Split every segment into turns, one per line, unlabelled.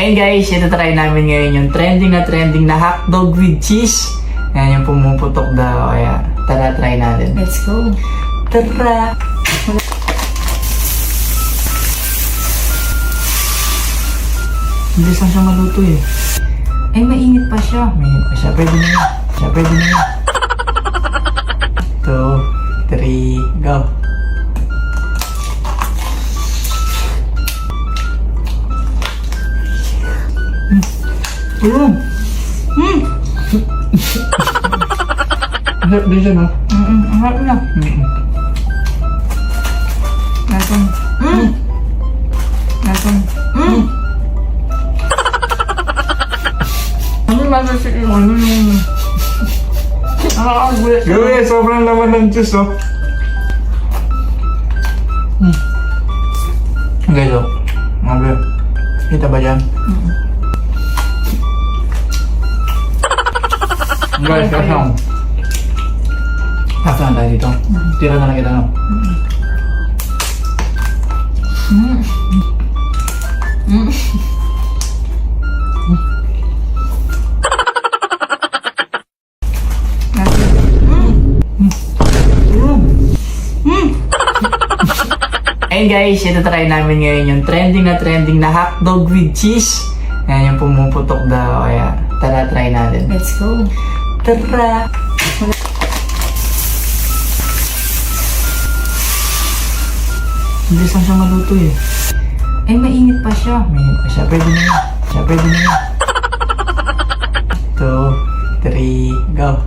Ayun guys, ito try namin ngayon yung trending na hotdog with cheese. Ayan yung pumuputok daw. Kaya tara, try natin.
Let's go.
Tara! Bilis lang siya maluto eh.
Ay, mainit pa siya.
Minute pa siya. Pwede na yun. Pwede na yun. 2, 3, go. Ang sarap din siya, no?
Ang harap na. Lasang. Lasang. Ano masasik yung ano yung... Nakakagulit.
Grabe, sobrang laman ng juice, oh.
Guys, oh. Mga kita ba dyan? Guys, kasang. Kasang tayo dito. Tira na lang kita, no? Ayun guys, ito try namin ngayon yung trending na hotdog with cheese. Ayan yung pumuputok daw. Kaya tara, try natin.
Let's go.
Tara! Bilis lang siya maluto eh.
Ay, mainit pa siya.
Minute pa siya. Pwede na yun. Pwede na yun. 2, 3, go.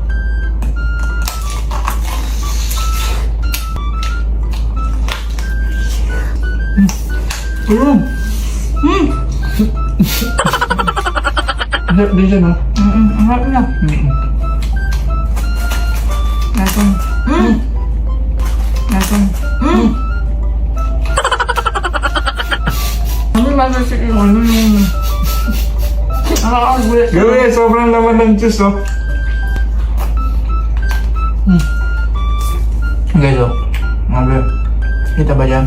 Ang sarap din siya, no?
Ang harap na. Lasang. Lasang. Ano masasik yung ano yung... Nakakagulit.
Grabe, sobrang laman ng juice, oh.
Guys, oh. Mga kita ba dyan?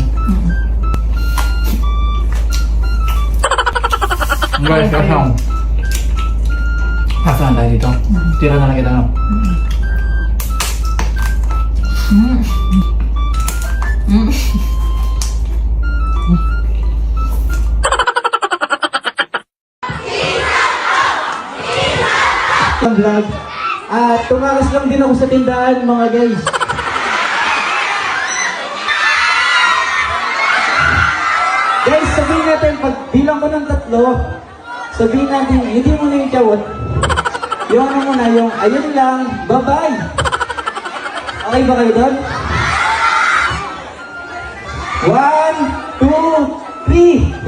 Guys, kasang. Kasang tayo dito. Tira na lang kita, no?
Ang vlog. Tumakas lang din ako sa tindahan, mga guys. Guys, sabihin natin, pag bilang ko ng 3, sabihin natin, hindi muna yung chawat. Yung ano muna, yung ayun lang, bye-bye. Okay ba kayo doon? 1, 2, 3.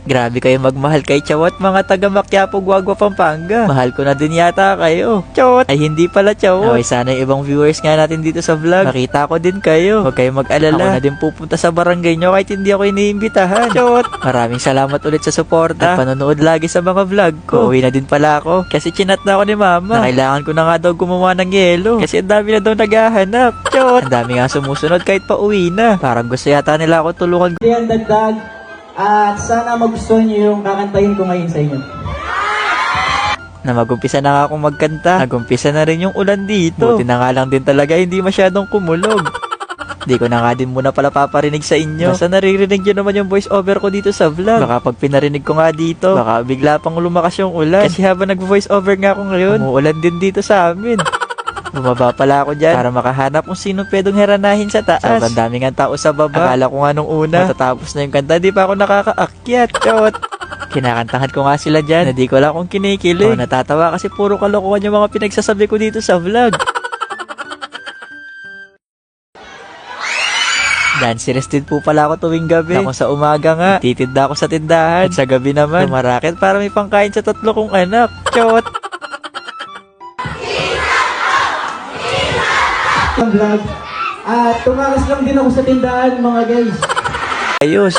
Grabe kayo magmahal kay Chawat, mga taga Macquiapo, Guagua, Pampanga. Mahal ko na din yata kayo. Chawat! Ay hindi pala Chawat. Okay, sana yung ibang viewers nga natin dito sa vlog. Nakita ko din kayo. Huwag kayong mag-alala. Ako na din pupunta sa barangay nyo kahit hindi ako iniimbitahan. Chawat! Maraming salamat ulit sa suporta at panonood lagi sa mga vlog ko. Uwi na din pala ako kasi chinat na ako ni Mama na kailangan ko na nga daw gumawa ng yelo kasi ang dami na daw naghahanap. Chawat! Ang dami nga sumusunod kahit pa uwi na. Parang gusto yata nila ako tulungan.
Yan, dagdag. At sana magustuhan niyo yung kakantahin ko ngayon sa inyo.
Na magumpisa na nga akong magkanta. Nagumpisa na rin yung ulan dito. Buti na nga lang din talaga hindi masyadong kumulog. Di ko na nga din muna pala paparinig sa inyo. Basta naririnig nyo naman yung voice over ko dito sa vlog. Baka pag pinarinig ko nga dito, baka bigla pang lumakas yung ulan. Kasi habang nag-voice over nga ako ngayon, umuulan din dito sa amin. Bumaba pala ako dyan para makahanap kung sino pwedeng heranahin sa taas. Sobrang dami nga tao sa baba. Akala ko nga nung una, matatapos na yung kanta, di pa ako nakakaakyat. Chot! Kinakantahan ko nga sila dyan, na di ko lang kung kinikilig. Natatawa kasi puro kalokohan yung mga pinagsasabi ko dito sa vlog. Dancerist din po pala ako tuwing gabi. Ako sa umaga nga, titinda ako sa tindahan. At sa gabi naman, lumaraket para may pangkain sa 3 kong anak. Chot!
Ang vlog. Tumakas lang din ako sa tindahan, mga guys.
Ayos.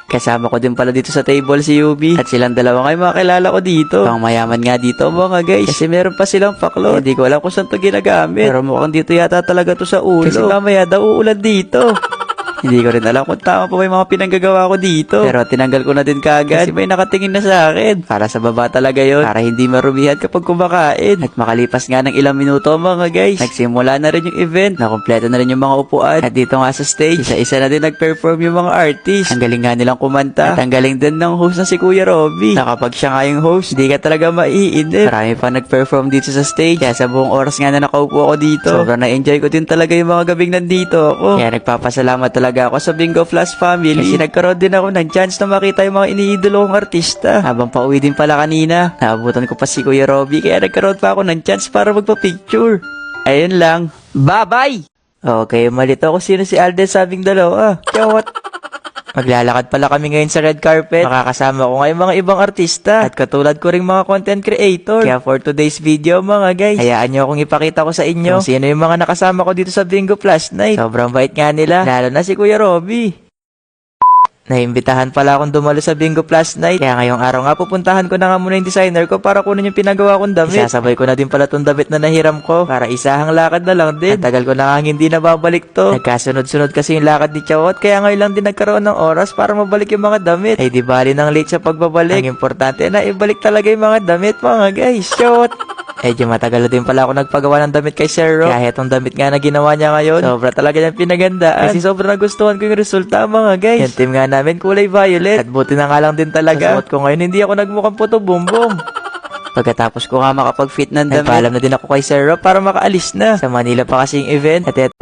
Kasama ko din pala dito sa table si Yubi. At silang dalawa ngayon makakilala ko dito. Pang mayaman nga dito mga guys. Kasi meron pa silang paklot. Hindi ko alam kung saan to ginagamit. Pero mukhang dito yata talaga to sa ulo. Kasi mamaya daw uulan dito. Hindi ko rin alam kung tama pa ba yung mga pinanggagawa ko dito. Pero tinanggal ko na din kagad. Kasi may nakatingin na sa akin. Para sa baba talaga yon. Para hindi marumihan kapag kumakain. At makalipas nga ng ilang minuto mga guys, nagsimula na rin yung event. Nakompleto na rin yung mga upuan. At dito nga sa stage, isa-isa na din nag-perform yung mga artist. Ang galing nga nilang kumanta. At ang galing din ng host na si Kuya Robby. Na kapag siya nga yung host, hindi ka talaga maiinip. Marami pa nag-perform dito sa stage. Kaya sa buong oras nga na nakaupo ako dito, sobrang na-enjoy ko din talaga yung mga gabing nandito ako. Kaya nagpapasalamat talaga ako sa Bingo Flash family. Kasi nagkaroon din ako ng chance na makita yung mga iniidolo kong artista. Habang pauwi din pala kanina, naabutan ko pa si Kuya Robby. Kaya nagkaroon pa ako ng chance para magpa-picture. Ayun lang. Bye-bye! Okay, malito ako sino si Alden sabing dalawa. Chawat! Maglalakad pala kami ngayon sa red carpet. Makakasama ko ngayon mga ibang artista. At katulad ko ring mga content creator. Kaya for today's video mga guys, hayaan nyo akong ipakita ko sa inyo kung sino yung mga nakasama ko dito sa Bingo Flash Night. Sobrang bait nga nila. Lalo na si Kuya Robby. Naimbitahan pala akong dumalo sa Bingo Plus Night. Kaya ngayong araw nga pupuntahan ko na nga muna yung designer ko para kunin yung pinagawa kong damit. Isasabay ko na din pala tong damit na nahiram ko para isahang lakad na lang din. At tagal ko na nga hindi nababalik to. Nagkasunod-sunod kasi yung lakad ni Chawot kaya ngayon lang din nagkaroon ng oras para mabalik yung mga damit. Ay di bali nang late sa pagbabalik. Ang importante na ibalik talaga yung mga damit mga guys. Chawot! Medyo matagal na din pala ako nagpagawa ng damit kay Sir Rock. Kaya itong damit nga na ginawa niya ngayon, sobra talaga niyang pinagandaan. Kasi sobra nagustuhan ko yung resulta mga guys. Yung team nga namin kulay violet. At buti na nga lang din talaga. Sa suot ko ngayon hindi ako nagmukhang puto bumbong. Pagkatapos ko nga makapag-fit ng damit, nagpaalam na din ako kay Sir Rock para makaalis na. Sa Manila pa kasi yung event. At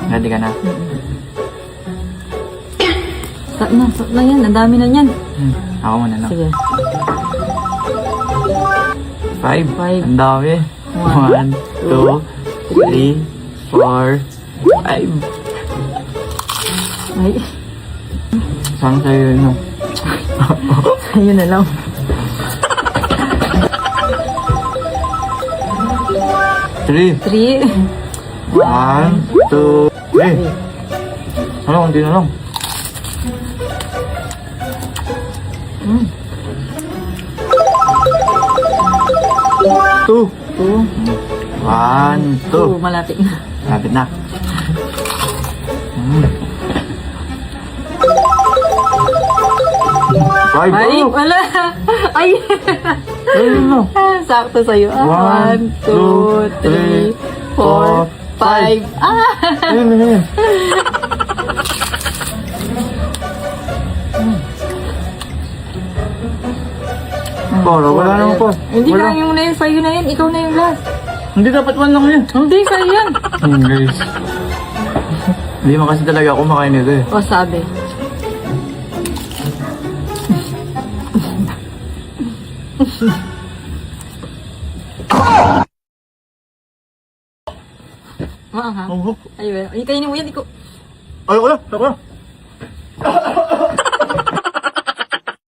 Ready ka na?
Start na yan. Ang dami na yan.
Ako muna, no?
Sige.
5.
Five.
Ang dami. 1, 2, 3, 4, 5.
Ay,
Saan sa'yo yun, no?
ayun na lang.
3.
3.
1, 2, 3. Ano, hindi na lang. Two. 1, 2.
Malapit na.
Lapit na. Five.
Ay, wala. Ay.
Ayun mo.
Sakto sa'yo. 1, 2, 3, 4, 5.
Ayun, ayun. Para, wala naman po.
Hindi
Wala.
na yung na yun. Sa'yo na yun. Ikaw na yung last.
Hindi dapat 1 lang yun.
Hindi, sa'yo yan.
Guys. Hindi mo kasi talaga ako makain nito eh.
O, sabi. Maanghang.
Oh,
Ayun, kainin mo yan. Ikaw.
ay, wala.